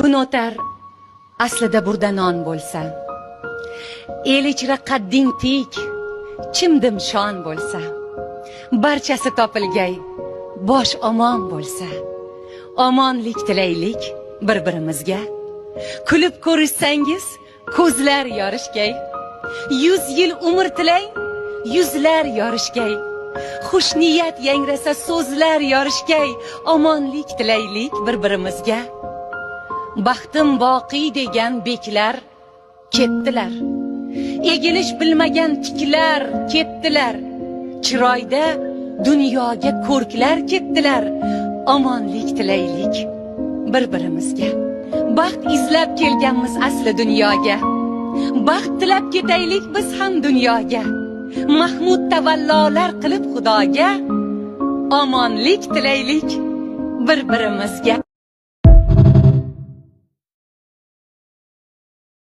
kun o'tar aslida burda non bo'lsa, el ichra qadding tik, chimdim shon bo'lsa, barchasi topilgay, bosh omon bo'lsa, omonlik tilaylik bir-birimizga. Kulib ko'rishsangiz ko'zlar yorishgay, 100 yil umr tilang, yuzlar yorishgay, xush niyat yangrasa so'zlar yorishgay, omonlik tilaylik bir-birimizga. Baxtim boqiy degan beklar ketdilar, egilish bilmagan tiklar ketdilar, chiroyda dunyoga ko'rklar ketdilar, omonlik tilaylik bir-birimizga. Baxt izlab kelganmiz asli dunyoga, baxt tilab ketaylik biz ham dunyoga. Mahmud tavallolar qilib Xudoga, omonlik tilaylik bir-birimizga.